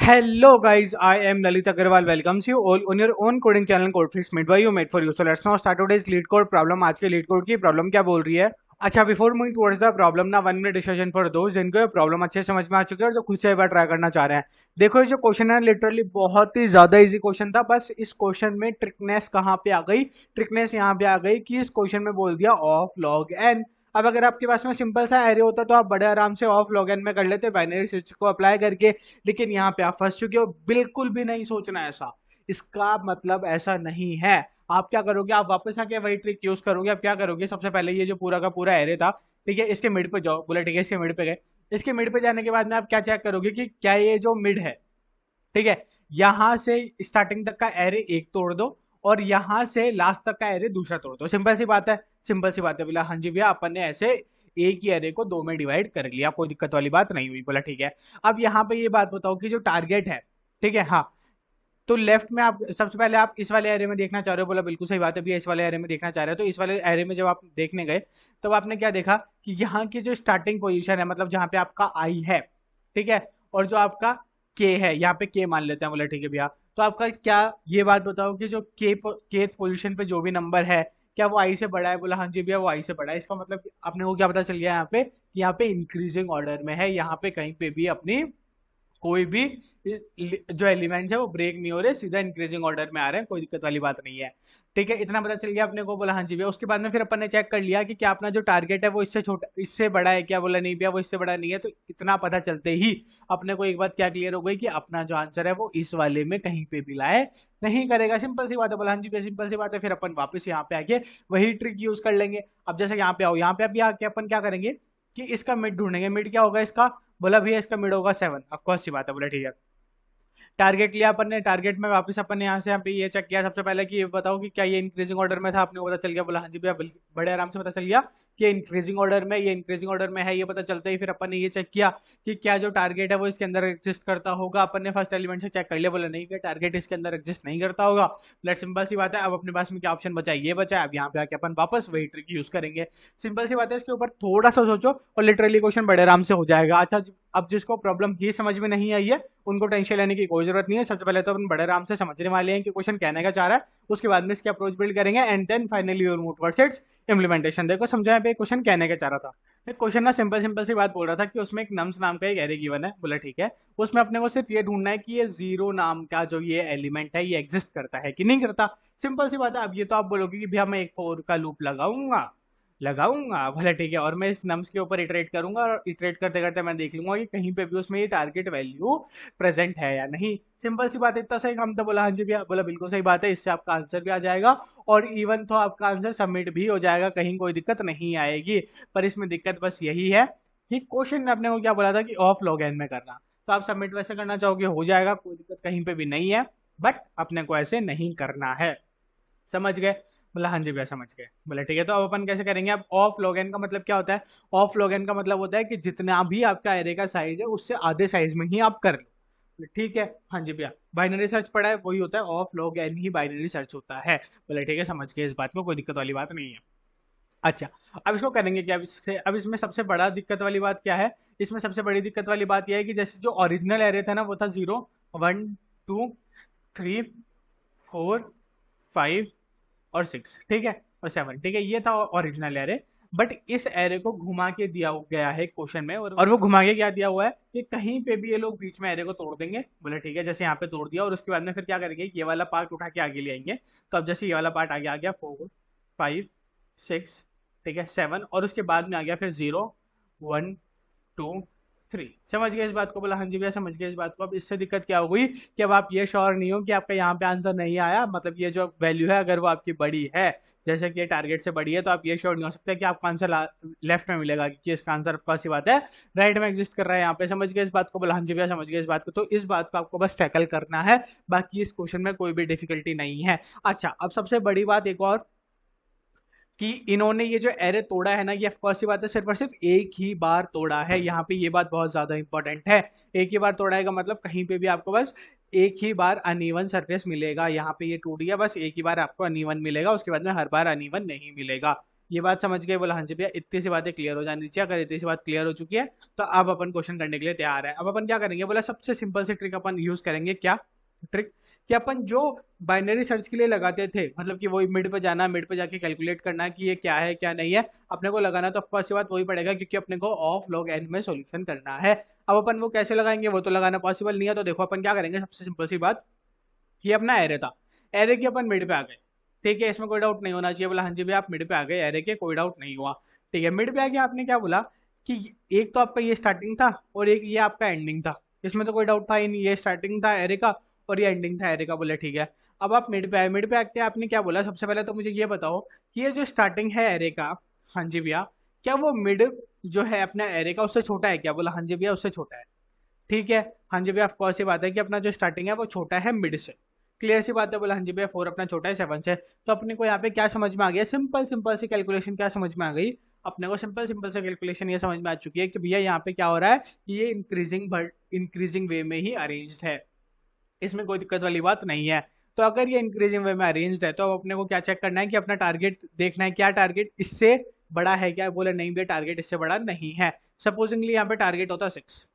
Hello guys, I am Lalit Agarwal. Welcomes you all on your own coding channel Codefix made by you, made for you. So let's now start today's lead code problem. आज के lead code की problem क्या बोल रही है? अच्छा, before moving towards the problem ना 1 minute discussion for दोस्त जिनको ये प्रॉब्लम अच्छे समझ में आ चुके हैं और जो खुद से एक बार ट्राई करना चाह रहे हैं। देखो ये जो क्वेश्चन है लिटरली बहुत ही ज्यादा इजी क्वेश्चन था, बस इस क्वेश्चन में ट्रिकनेस कहाँ पे आ गई? ट्रिकनेस यहाँ पे आ गई कि इस क्वेश्चन में बोल दिया ऑफ लॉग एन। अब अगर आपके पास में सिंपल सा एरे होता तो आप बड़े आराम से ऑफ लॉग एन में कर लेते बाइनरी स्विच को अप्लाई करके, लेकिन यहाँ पे आप फंस चुके हो। बिल्कुल भी नहीं सोचना ऐसा, इसका मतलब ऐसा नहीं है। आप क्या करोगे, आप वापस आके वही ट्रिक यूज करोगे। आप क्या करोगे, सबसे पहले ये जो पूरा का पूरा एरे था, ठीक है, इसके मिड पे जाओ। बोले ठीक है, इसके मिड पे गए। इसके मिड पे जाने के बाद में आप क्या चेक करोगे कि क्या ये जो मिड है, ठीक है, यहां से स्टार्टिंग तक का एरे एक तोड़ दो और यहां से लास्ट तक का एरे दूसरा तोड़ दो। सिंपल सी बात है, सिंपल सी बात है। बोला हाँ जी भैया, अपन ने ऐसे एक ही एरे को दो में डिवाइड कर लिया, कोई दिक्कत वाली बात नहीं हुई। बोला ठीक है। अब यहाँ पे ये बात बताओ कि जो टारगेट है, ठीक है, हाँ, तो लेफ्ट में आप सबसे पहले आप इस वाले एरे में देखना चाह रहे हो। बोला बिल्कुल सही बात है भैया, इस वाले एरे में देखना चाह रहे हो। तो इस वाले एरे में जब आप देखने गए तो आपने क्या देखा कि यहाँ की जो स्टार्टिंग पोजीशन है, मतलब जहाँ पे आपका आई है, ठीक है, और जो आपका के है, यहाँ पे के मान लेते हैं। बोला ठीक है भैया, तो आपका क्या, ये बात बताओ कि जो के पोजीशन पे जो भी नंबर है, क्या वो आई से बड़ा है? बोला हाँ जी भैया, वो आई से बड़ा है। इसका मतलब अपने को क्या पता चल गया यहाँ पे, यहाँ पे इंक्रीजिंग ऑर्डर में है। यहाँ पे कहीं पे भी अपनी कोई भी जो एलिमेंट है वो ब्रेक नहीं हो रहे, सीधा इंक्रीजिंग ऑर्डर में आ रहे हैं, कोई दिक्कत वाली बात नहीं है। ठीक है, इतना पता चल गया अपने को। बोला हाँ जी भैया। उसके बाद में फिर अपन ने चेक कर लिया कि क्या अपना जो टारगेट है वो इससे छोटा, इससे बड़ा है क्या? बोला नहीं भैया, वो इससे बड़ा नहीं है। तो इतना पता चलते ही अपने को एक बात क्या क्लियर हो गई कि अपना जो आंसर है वो इस वाले में कहीं पे भी लाए नहीं करेगा। सिंपल सी बात है। बोला हाँ जी भैया, सिंपल सी बात है। फिर अपन वापस यहाँ पे आके वही ट्रिक यूज कर लेंगे। अब जैसे यहाँ पे आओ, यहाँ पे अभी आके अपन क्या करेंगे कि इसका मिड ढूंढेंगे। मिड क्या होगा इसका? बोला भैया इसका मिड होगा 7। ऑफकोर्स सी बात है। बोला ठीक है, टारगेट लिया अपन ने। टारगेट में वापस अपन ने यहाँ पे ये चेक किया सबसे पहले कि ये बताओ कि क्या ये इंक्रीजिंग ऑर्डर में था। आपने को पता चल गया। बोला हाँ जी भैया, बड़े आराम से पता चल गया कि इंक्रीजिंग ऑर्डर में, ये इंक्रीजिंग ऑर्डर में है। ये पता चलता ही फिर अपन ने ये चेक किया कि क्या जो टारगेट है वो इसके अंदर एग्जिस्ट करता होगा। अपन ने फर्स्ट एलिमेंट से चेक कर लिया। बोला नहीं, क्या टारगेट इसके अंदर एग्जिस्ट नहीं करता होगा। लेट सिंपल सी बात है। अब अपने पास में क्या ऑप्शन बचा है? ये बचा है। अब यहाँ पे आके अपन वापस वही ट्रिक यूज करेंगे। सिंपल सी बात है। इसके ऊपर थोड़ा सा सोचो और लिटरली क्वेश्चन बड़े आराम से हो जाएगा। अच्छा, अब जिसको प्रॉब्लम ये समझ में नहीं आई है उनको टेंशन लेने की कोई जरूरत नहीं है। सबसे पहले तो अपन बड़े आराम से समझने वाले हैं कि क्वेश्चन कहने का चाह रहा है, उसके बाद में इसकी अप्रोच बिल्ड करेंगे and then finally your move towards its implementation. देखो समझा पे क्वेश्चन कहने का चाह रहा था। एक क्वेश्चन ना सिंपल सिंपल सी बात बोल रहा था कि उसमें एक नम्स नाम का एक एरे गिवन है। बोला ठीक है, उसमें अपने को सिर्फ ये ढूंढना है कि ये जीरो नाम का जो ये एलिमेंट है ये एग्जिस्ट करता है कि नहीं करता। सिंपल सी बात है। अब ये तो आप बोलोगे कि भैया मैं एक फॉर का लूप लगाऊंगा लगाऊंगा भले ठीक है, और मैं इस नम्स के ऊपर इटरेट करूंगा और इटरेट करते करते मैं देख लूंगा कि कहीं पे भी उसमें ये टारगेट वैल्यू प्रेजेंट है या नहीं। सिंपल सी बात है, इतना सही काम था। बोला हाँ जी भैया। बोला बिल्कुल सही बात है, इससे आपका आंसर भी आ जाएगा और इवन तो आपका आंसर सबमिट भी हो जाएगा, कहीं कोई दिक्कत नहीं आएगी। पर इसमें दिक्कत बस यही है कि क्वेश्चन ने अपने को क्या बोला था कि ऑफ लॉग एन में करना। तो आप सबमिट वैसे करना चाहोगे, हो जाएगा, कोई दिक्कत कहीं पे भी नहीं है, बट अपने को ऐसे नहीं करना है। समझ गए? बोला हाँ जी भैया समझ गए। बोला ठीक है, तो अब अपन कैसे करेंगे? अब ऑफ लॉग एन का मतलब क्या होता है? ऑफ लॉग एन का मतलब होता है कि जितना भी आपका एरे का साइज है उससे आधे साइज में ही आप कर लो। बोले, ठीक है हाँ जी भैया, बाइनरी सर्च पढ़ा है, वही होता है ऑफ लॉग एन ही बाइनरी सर्च होता है। बोले ठीक है, समझ गए, इस बात में कोई दिक्कत वाली बात नहीं है। अच्छा, अब इसको करेंगे क्या? अब इसमें सबसे बड़ा दिक्कत वाली बात क्या है? इसमें सबसे बड़ी दिक्कत वाली बात यह है कि जैसे जो ओरिजिनल एरे था ना वो था 0 1 2 3 4 5 और 6, ठीक है, और 7, ठीक है, ये था ओरिजिनल एरे। बट इस एरे को घुमा के दिया गया है क्वेश्चन में, और वो घुमा के क्या दिया हुआ है कि कहीं पे भी ये लोग बीच में एरे को तोड़ देंगे। बोले ठीक है, जैसे यहाँ पे तोड़ दिया और उसके बाद में फिर क्या करेंगे, ये वाला पार्ट उठा के आगे ले आएंगे। तो अब जैसे ये वाला पार्ट आगे आ गया 4 5 6, ठीक है, 7, और उसके बाद में आ गया फिर 0 1 2 3। समझ गए इस बात को? बोला हाँ जी भैया समझ गए इस बात को। अब इससे दिक्कत क्या हो गई कि अब आप ये श्योर नहीं हो कि आपका यहाँ पे आंसर नहीं आया, मतलब ये जो वैल्यू है अगर वो आपकी बड़ी है, जैसे कि ये टारगेट से बड़ी है, तो आप ये श्योर नहीं हो सकते कि आपका आंसर लेफ्ट में मिलेगा, क्योंकि इसका आंसर आपको सी बात है राइट में एग्जिस्ट कर रहा है यहाँ पे। समझ गए इस बात को? बोला हाँ जी भैया समझ गए इस बात को। तो इस बात को आपको बस टैकल करना है, बाकी इस क्वेश्चन में कोई भी डिफिकल्टी नहीं है। अच्छा, अब सबसे बड़ी बात एक और कि इन्होंने ये जो एरे तोड़ा है ना, ये ऑफकोर्स सी बात है सिर्फ और सिर्फ एक ही बार तोड़ा है। यहाँ पे ये बात बहुत ज्यादा इंपॉर्टेंट है। एक ही बार तोड़ा है का मतलब कहीं पे भी आपको बस एक ही बार अनइवन सरफेस मिलेगा। यहाँ पे ये टूट गया, बस एक ही बार आपको अनइवन मिलेगा, उसके बाद में हर बार अनइवन नहीं मिलेगा। ये बात समझ गए? बोला हाँ जी भैया, इतनी सी बातें क्लियर हो जानी चाहिए। अगर इतनी सी बात क्लियर हो चुकी है तो अब अपन क्वेश्चन करने के लिए तैयार है। अब अपन क्या करेंगे? बोला सबसे सिंपल सी ट्रिक अपन यूज करेंगे। क्या ट्रिक? कि अपन जो बाइनरी सर्च के लिए लगाते थे, मतलब कि वही मिड पे जाना, मिड पे जाके कैलकुलेट करना कि ये क्या है क्या नहीं है, अपने को लगाना तो फर्स्ट बात वही पड़ेगा, क्योंकि अपने को ऑफ लॉग एन में सॉल्यूशन करना है। अब अपन वो कैसे लगाएंगे? वो तो लगाना पॉसिबल नहीं है। तो देखो अपन क्या करेंगे, सबसे सिंपल सी बात, ये अपना एरे था, एरे की अपन मिड पे आ गए। ठीक है, इसमें कोई डाउट नहीं होना चाहिए। बोला हाँ जी भैया आप मिड पे आ गए एरे के, कोई डाउट नहीं हुआ। ठीक है, मिड पे आके आपने क्या बोला कि एक तो आपका ये स्टार्टिंग था और एक ये आपका एंडिंग था। इसमें तो कोई डाउट था ही नहीं, ये स्टार्टिंग था एरे का और ये एंडिंग था एरे का। बोले ठीक है। अब आप मिड पे आए, मिड पे आके आपने क्या बोला? सबसे पहले तो मुझे ये बताओ कि ये जो स्टार्टिंग है एरे का, हाँ जी भैया, क्या वो मिड जो है अपना एरे का उससे छोटा है क्या? बोला हाँ जी भैया उससे छोटा है। ठीक है, हाँ जी भैया, ऑफ सी बात है कि अपना जो स्टार्टिंग है वो छोटा है मिड से। क्लियर सी बात है। बोला हाँ जी भैया 4 अपना छोटा है 7 से। तो अपने को यहाँ पे क्या समझ में आ गया? सिंपल सिंपल सी कैलकुलेशन क्या समझ में आ गई अपने को? सिंपल सिंपल सी कैलकुलेशन ये समझ में आ चुकी है कि भैया यहाँ पे क्या हो रहा है, ये इंक्रीजिंग वे में ही अरेंज्ड है, इसमें कोई दिक्कत वाली बात नहीं है। तो अगर ये इंक्रीजिंग वे में अरेंज्ड है तो अब अपने को क्या चेक करना है कि अपना टारगेट देखना है, क्या टारगेट इससे बड़ा है क्या? बोले नहीं भैया टारगेट इससे बड़ा नहीं है। सपोजिंगली यहाँ पे टारगेट होता 6,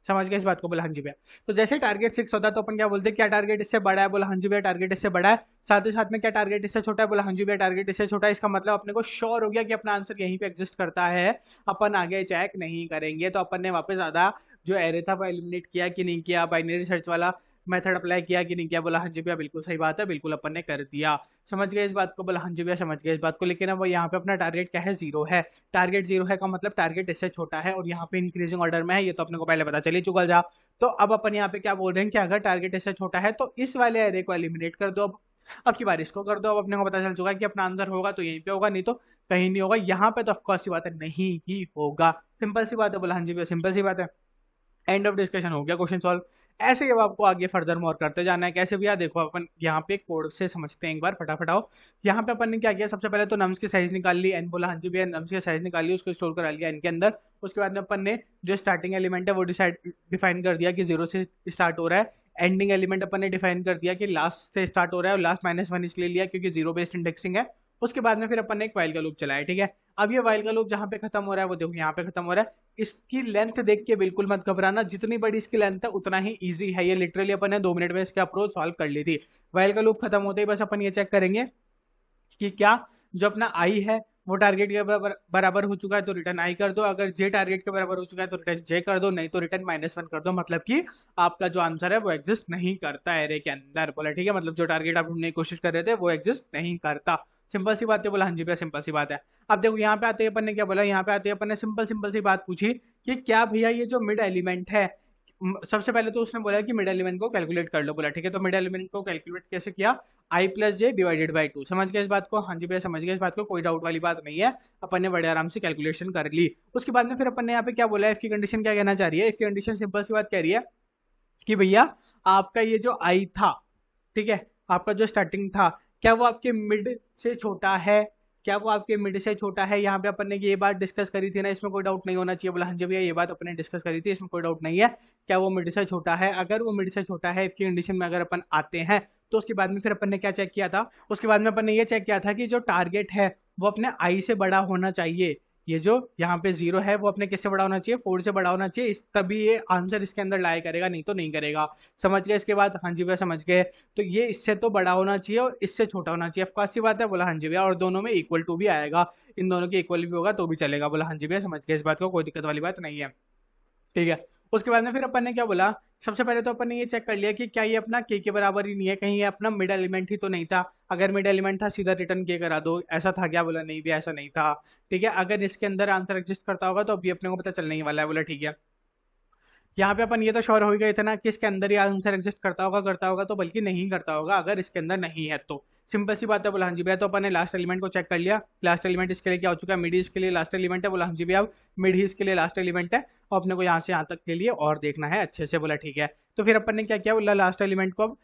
समझ गए इस बात को? बोला हाँ जी भैया। तो जैसे टारगेट 6 होता है तो अपन क्या बोलते हैं, क्या टारगेट इससे बड़ा है? बोला हाँ जी भैया टारगेट इससे बड़ा है। साथ ही साथ में क्या टारगेट इससे छोटा है? बोला हाँ जी भैया टारगेट इससे छोटा है। इसका मतलब अपने को श्योर हो गया कि अपना आंसर यहीं पे एग्जिस्ट करता है, अपन आगे चेक नहीं करेंगे। तो अपन ने वापस आधा जो एरे था वो एलिमिनेट किया कि नहीं किया, बाइनरी सर्च वाला मेथड अप्लाई किया कि नहीं किया? बोला हाँ जी भैया बिल्कुल सही बात है, बिल्कुल अपन ने कर दिया। समझ गए इस बात को? बोला हाँ जी भैया समझ गए इस बात को। लेकिन अब वो यहाँ पे अपना टारगेट क्या है? 0 है। टारगेट 0 है का मतलब टारगेट इससे छोटा है और यहाँ पे इंक्रीजिंग ऑर्डर में है, ये तो अपने को पहले पता चली चुका जा। तो अब अपन यहाँ पे क्या बोल रहे हैं कि अगर टारगेट इससे छोटा है तो इस वाले एरे को एलिमिनेट कर दो। अब की बार इसको कर दो। अब अपने को पता चल चुका है कि अपना आंसर होगा तो यहीं पे होगा, नहीं तो कहीं नहीं होगा। यहाँ पे तो ऑफकोर्स सी बात है नहीं ही होगा। सिंपल सी बात है। बोला हाँ जी भैया सिंपल सी बात है। एंड ऑफ डिस्कशन हो गया, क्वेश्चन सॉल्व। ऐसे ही अब आपको आगे फर्दर मोर करते जाना है। कैसे भैया? देखो अपन यहाँ पे कोड से समझते हैं एक बार फटाफट आओ। यहाँ पे अपन ने क्या किया, सबसे पहले तो नम्स की साइज निकाल ली। एन बोला हाँ जी भैया नम्स की साइज निकाल ली, उसको स्टोर करा लिया एन के अंदर। उसके बाद में अपन ने जो स्टार्टिंग एलिमेंट है वो डिफाइन कर दिया कि 0 से स्टार्ट हो रहा है। एंडिंग एलिमेंट अपन ने डिफाइन कर दिया कि लास्ट से स्टार्ट हो रहा है, और लास्ट -1 इसलिए लिया क्योंकि 0 बेस्ड इंडेक्सिंग है। उसके बाद में फिर अपन ने एक वाइल का लूप चलाया। ठीक है, अब ये वाइल का लूप जहाँ पे खत्म हो रहा है वो देखो यहाँ पे खत्म हो रहा है। इसकी लेंथ देख के बिल्कुल मत घबराना, जितनी बड़ी इसकी लेंथ है उतना ही इजी है ये। लिटरली अपन ने 2 मिनट में इसकी अप्रोच सॉल्व कर ली थी। वाइल का लूप खत्म होते ही बस अपन ये चेक करेंगे कि क्या जो अपना आई है वो टारगेट के बराबर हो चुका है तो रिटर्न आई कर दो। अगर जे टारगेट के बराबर हो चुका है तो रिटर्न जे कर दो, नहीं तो रिटर्न -1 कर दो। मतलब कि आपका जो आंसर है वो एग्जिस्ट नहीं करता है एरे के अंदर। बोला ठीक है, मतलब जो टारगेट आप ढूंढने की कोशिश कर रहे थे वो एग्जिस्ट नहीं करता। सिंपल सी बात है। बोला हाँ जी भैया सिंपल सी बात है। अब देखो यहाँ पे आते ही अपन ने क्या बोला, यहाँ पे आते ही अपन ने सिंपल सिंपल सी बात पूछी कि क्या भैया ये जो मिड एलिमेंट है, सबसे पहले तो उसने बोला कि मिड एलिमेंट को कैलकुलेट कर लो। बोला ठीक है, तो मिड एलिमेंट को कैलकुलेट कैसे किया? i+j/2। समझ गए इस बात को? हाँ जी भैया समझ गए इस बात को, कोई डाउट वाली बात नहीं है। अपन ने बड़े आराम से कैलकुलेशन कर ली। उसके बाद में फिर अपन ने यहाँ पे क्या बोला है, इफ की कंडीशन क्या कहना चाह रही है? इफ की कंडीशन सिंपल सी बात कह रही है कि भैया आपका ये जो आई था, ठीक है, आपका जो स्टार्टिंग था, क्या वो आपके मिड से छोटा है? क्या वो आपके मिड से छोटा है? यहाँ पे अपन ने ये बात डिस्कस करी थी ना, इसमें कोई डाउट नहीं होना चाहिए। बोला हाँ जी भैया ये बात अपन ने डिस्कस करी थी, इसमें कोई डाउट नहीं है। क्या वो मिड से छोटा है? अगर वो मिड से छोटा है इसकी कंडीशन में अगर अपन आते हैं तो उसके बाद में फिर अपन ने क्या चेक किया था? उसके बाद में अपन ने ये चेक किया था कि जो टारगेट है वो अपने आई से बड़ा होना चाहिए। ये जो यहाँ पे 0 है वो अपने किससे बड़ा होना चाहिए? 4 से बड़ा होना चाहिए, तभी ये आंसर इसके अंदर लाया करेगा, नहीं तो नहीं करेगा। समझ गए इसके बाद? हाँ जी भैया समझ गए। तो ये इससे तो बड़ा होना चाहिए और इससे छोटा होना चाहिए, आपको अच्छी बात है। बोला हाँ जी भैया, और दोनों में इक्वल टू भी आएगा, इन दोनों के इक्वल भी होगा तो भी चलेगा। बोला हाँ जी भैया समझ गए इस बात को, कोई दिक्कत वाली बात नहीं है। ठीक है, उसके बाद में फिर अपन ने क्या बोला, सबसे पहले तो अपन ने ये चेक कर लिया कि क्या ये अपना के बराबर ही नहीं है, कहीं ये अपना मिड एलिमेंट ही तो नहीं था। अगर मिड एलिमेंट था सीधा रिटर्न के करा दो, ऐसा था क्या? बोला नहीं भी ऐसा नहीं था। ठीक है, अगर इसके अंदर आंसर एग्जिस्ट करता होगा तो अभी अपने को पता चलने ही वाला है। बोला ठीक है, यहाँ पे अपन ये तो श्योर हो ही गए थे ना कि इसके अंदर ही आंसर एग्जिस्ट करता होगा तो बल्कि नहीं करता होगा अगर इसके अंदर नहीं है तो। सिंपल सी बात है। बोला हाँ जी भैया, तो अपन ने लास्ट एलिमेंट को चेक कर लिया, लास्ट एलिमेंट इसके लिए क्या हो चुका है? मिड ही इसके लिए लास्ट एलिमेंट है। बोला हाँ जी भैया, अब मिड ही इसके लिए लास्ट एलिमेंट है और अपने को यहाँ से यहाँ तक के लिए और देखना है अच्छे से। बोला ठीक है, तो फिर अपन ने क्या किया? बोला लास्ट एलिमेंट को अब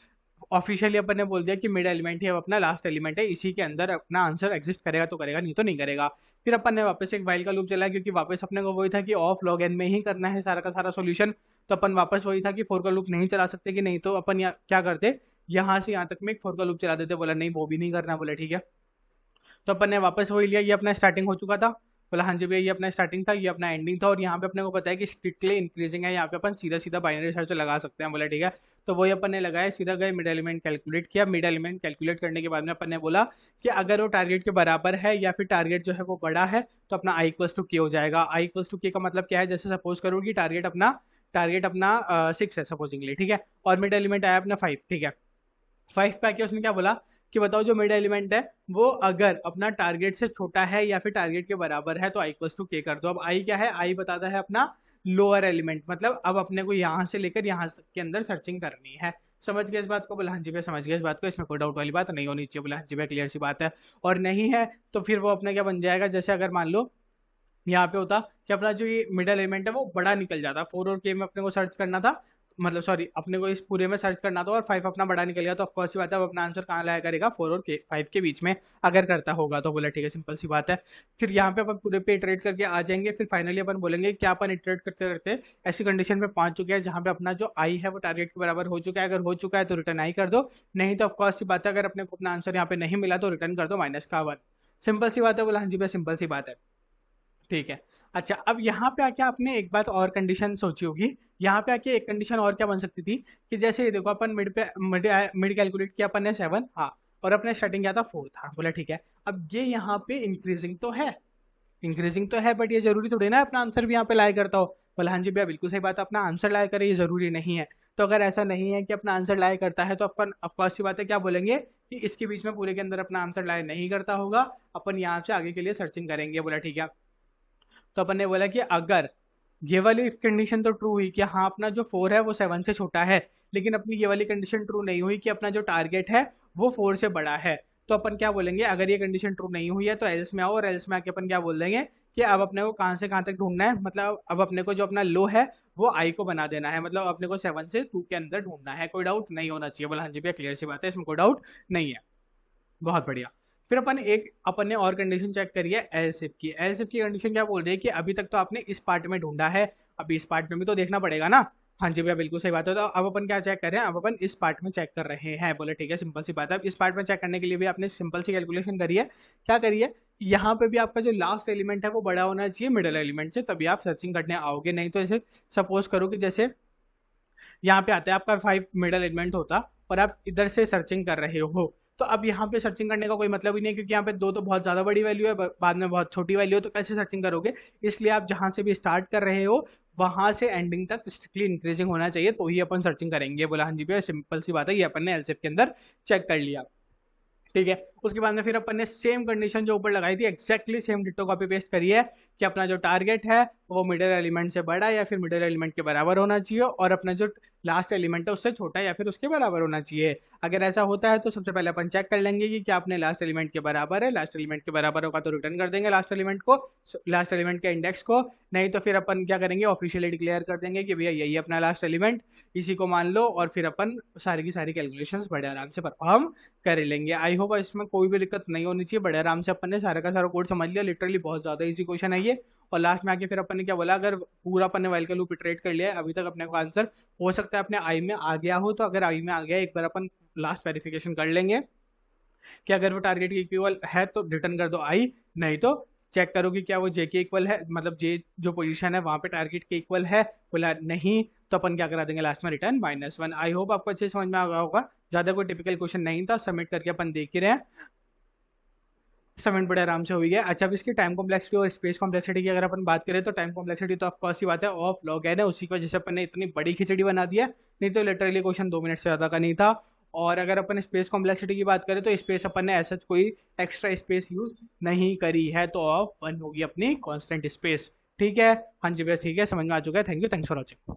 ऑफिशियली अपन ने बोल दिया कि मिड एलिमेंट ही अब अपना लास्ट एलिमेंट है, इसी के अंदर अपना आंसर एग्जिस्ट करेगा तो करेगा, नहीं तो नहीं करेगा। फिर अपन ने वापस एक वाइल का लूप चलाया, क्योंकि वापस अपने को वही था कि ऑफ लॉग एन में ही करना है सारा का सारा सॉल्यूशन। तो अपन वापस वही था कि फोर का लूप नहीं चला सकते, कि नहीं तो अपन क्या करते, यहाँ से यहाँ तक में एक फोर का लूप चला देते। बोला नहीं वो भी नहीं करना। बोला ठीक है, तो अपन ने वापस वही लिया, ये अपना स्टार्टिंग हो चुका था, बोला हाँ जी भैया ये अपना स्टार्टिंग था, ये अपना एंडिंग था, और यहाँ पे अपने को पता है कि स्ट्रिक्टली इंक्रीजिंग है, यहाँ पे अपन सीधा सीधा बाइनरी सर्च लगा सकते हैं। बोला ठीक है, तो वही अपन ने लगाया, सीधा गए मिड एलिमेंट कैलकुलेट किया। मिड एलिमेंट कैलकुलेट करने के बाद में अपन ने बोला कि अगर वो टारगेट के बराबर है या फिर टारगेट जो है वो बड़ा है तो अपना आई इक्वल्स टू के हो जाएगा। आई इक्वल्स टू के का मतलब क्या है, जैसे सपोज करो कि टारगेट अपना 6 है सपोजिंगली, ठीक है, और मिड एलिमेंट आया अपना 5, ठीक है। 5 पे आके उसने क्या बोला कि बताओ जो मिड एलिमेंट है वो अगर अपना टारगेट से छोटा है या फिर टारगेट के बराबर है तो आई इक्वल्स टू के कर दो। अब आई क्या है, आई बताता है अपना लोअर एलिमेंट, मतलब अब अपने को यहाँ से लेकर यहाँ के अंदर सर्चिंग करनी है। समझ गए इस बात को? बोला हाँ जी भैया समझ गए इस बात को, इसमें कोई डाउट वाली बात नहीं होनी चाहिए। बोला हाँ जी भैया क्लियर सी बात है। और नहीं है तो फिर वो अपना क्या बन जाएगा, जैसे अगर मान लो यहाँ पे होता कि अपना जो ये मिडल एलिमेंट है वो बड़ा निकल जाता, 4 और के में अपने को सर्च करना था, मतलब सॉरी अपने को इस पूरे में सर्च करना था और 5 अपना बड़ा निकल गया, तो ऑफकोर्स सी बात है अब अपना आंसर कहाँ लाया करेगा, 4 और 5 के बीच में अगर करता होगा तो। बोला ठीक है सिंपल सी बात है। फिर यहाँ पे अपन पूरे पे इटरेट करके आ जाएंगे, फिर फाइनली अपन बोलेंगे क्या अपन इटरेट करते करते ऐसी कंडीशन पे पहुंच चुके हैं जहाँ पे अपना जो आई है वो टारगेट के बराबर हो चुका है। अगर हो चुका है तो रिटर्न आई कर दो, नहीं तो ऑफकोर्स सी बात है अगर अपने को अपना आंसर यहाँ पे नहीं मिला तो रिटर्न कर दो -1। सिंपल सी बात है। बोला हाँ जी भाई सिंपल सी बात है, ठीक है। अच्छा अब यहाँ पे आके आपने एक बात और कंडीशन सोची होगी, यहाँ पे आके एक कंडीशन और क्या बन सकती थी कि जैसे ये देखो अपन मिड पे मिड कैलकुलेट किया अपन ने 7, हाँ, और अपने स्टार्टिंग क्या था 4 था। बोला ठीक है, अब ये यहाँ पे इंक्रीजिंग तो है बट ये जरूरी थोड़ी ना अपना आंसर भी यहाँ पे लाया करता हो। बोला हाँ जी भैया बिल्कुल सही बात है, अपना आंसर लाया करे ये जरूरी नहीं है। तो अगर ऐसा नहीं है कि अपना आंसर लाया करता है तो अपन ऑफकोर्स सी बात है क्या बोलेंगे कि इसके बीच में पूरे के अंदर अपना आंसर लाया नहीं करता होगा, अपन यहाँ से आगे के लिए सर्चिंग करेंगे। बोला ठीक है, तो अपन ने बोला कि अगर ये वाली कंडीशन तो ट्रू हुई कि हाँ अपना जो 4 है वो 7 से छोटा है, लेकिन अपनी ये वाली कंडीशन ट्रू नहीं हुई कि अपना जो टारगेट है वो 4 से बड़ा है, तो अपन क्या बोलेंगे, अगर ये कंडीशन ट्रू नहीं हुई है तो एल्स में आओ, और एल्स में आके अपन क्या बोल देंगे कि अब अपने को कहाँ से कहाँ तक ढूंढना है, मतलब अब अपने को जो अपना लो है वो आई को बना देना है, मतलब अपने को 7 से 2 के अंदर ढूंढना है। कोई डाउट नहीं होना चाहिए। बोला हाँ जी भैया क्लियर सी बात है, इसमें कोई डाउट नहीं है। बहुत बढ़िया। फिर अपन ने और कंडीशन चेक करी है एलसिफ की। एलसिफ की कंडीशन क्या बोल रही है कि अभी तक तो आपने इस पार्ट में ढूंढा है, अभी इस पार्ट में भी तो देखना पड़ेगा ना। हाँ जी भैया बिल्कुल सही बात है, तो अब अपन क्या चेक कर रहे हैं, अब अपन इस पार्ट में चेक कर रहे हैं। बोले ठीक है सिंपल सी बात है। अब इस पार्ट में चेक करने के लिए भी आपने सिंपल सी कैलकुलेशन करी है, क्या करी है, यहाँ पे भी आपका जो लास्ट एलिमेंट है वो बड़ा होना चाहिए मिडल एलिमेंट से, तभी आप सर्चिंग करने आओगे। नहीं तो ऐसे सपोज करो कि जैसे यहाँ पे आता है आपका 5 मिडल एलिमेंट होता और आप इधर से सर्चिंग कर रहे हो, तो अब यहाँ पे सर्चिंग करने का कोई मतलब ही नहीं है, क्योंकि यहाँ पे 2 तो बहुत ज्यादा बड़ी वैल्यू है, बाद में बहुत छोटी वैल्यू है, तो कैसे सर्चिंग करोगे। इसलिए आप जहां से भी स्टार्ट कर रहे हो वहां से एंडिंग तक स्ट्रिक्टली इंक्रीजिंग होना चाहिए, तो ही अपन सर्चिंग करेंगे। बोला हाँ जी भैया सिंपल सी बात है, ये अपन ने एलसेफ के अंदर चेक कर लिया, ठीक है। उसके बाद में फिर अपन ने सेम कंडीशन जो ऊपर लगाई थी exactly same ditto copy paste करी है कि अपना जो टारगेट है वो मिडिल एलिमेंट से बड़ा या फिर मिडिल एलिमेंट के बराबर होना चाहिए, और अपना जो लास्ट एलिमेंट है उससे छोटा या फिर उसके बराबर होना चाहिए। अगर ऐसा होता है तो सबसे पहले अपन चेक कर लेंगे कि क्या अपने लास्ट एलिमेंट के बराबर है, लास्ट एलिमेंट के बराबर होगा तो रिटर्न कर देंगे लास्ट एलिमेंट को, लास्ट एलिमेंट के इंडेक्स को। नहीं तो फिर अपन क्या करेंगे, ऑफिशियली डिक्लेयर कर देंगे कि भैया यही अपना लास्ट एलिमेंट, इसी को मान लो, और फिर अपन सारी की सारी कैलकुलेशंस बड़े आराम से परफॉर्म कर लेंगे। आई होप इसमें कोई भी दिक्कत नहीं होनी चाहिए, बड़े आराम से अपन ने सारा का सारा कोड समझ लिया, लिटरली बहुत ज्यादा इजी क्वेश्चन है ये। और लास्ट में आके फिर अपन ने क्या बोला, अगर पूरा अपन ने वाइल का लूप इटरेट कर लिया है अभी तक अपने को आंसर हो सकता है अपने आई में आ गया हो, तो अगर आई में आ गया एक बार अपन लास्ट वेरिफिकेशन कर लेंगे कि अगर वो टारगेट के इक्वल है तो रिटर्न कर दो आई, नहीं तो चेक करो कि क्या वो जे के इक्वल है, मतलब जे जो पोजीशन है वहां पे टारगेट के इक्वल है, बोला नहीं तो अपन क्या करा देंगे लास्ट में रिटर्न -1। आई होप आपको अच्छे समझ में आ गया होगा, ज्यादा कोई टिपिकल क्वेश्चन नहीं था, सबमिट करके अपन देख ही रहे हैं, सबमिट बड़े आराम से हो गया। अच्छा अब इसकी टाइम कॉम्प्लेक्सिटी और स्पेस कॉम्प्लेक्सिटी की अगर अपन बात करें तो टाइम कॉम्प्लेक्सिटी तो ऑफ सी बात है ऑफ लॉग एन है, उसी की वजह से अपन ने इतनी बड़ी खिचड़ी बना दी है, नहीं तो लिटरली क्वेश्चन 2 मिनट से ज्यादा का नहीं था। और अगर अपन स्पेस कॉम्प्लेक्सिटी की बात करें तो स्पेस अपन ने ऐसा कोई एक्स्ट्रा स्पेस यूज नहीं करी है, तो ऑफ 1 होगी अपनी कॉन्स्टेंट स्पेस, ठीक है। हाँ जी भैया ठीक है, समझ में आ चुका है, thank you, thanks for watching.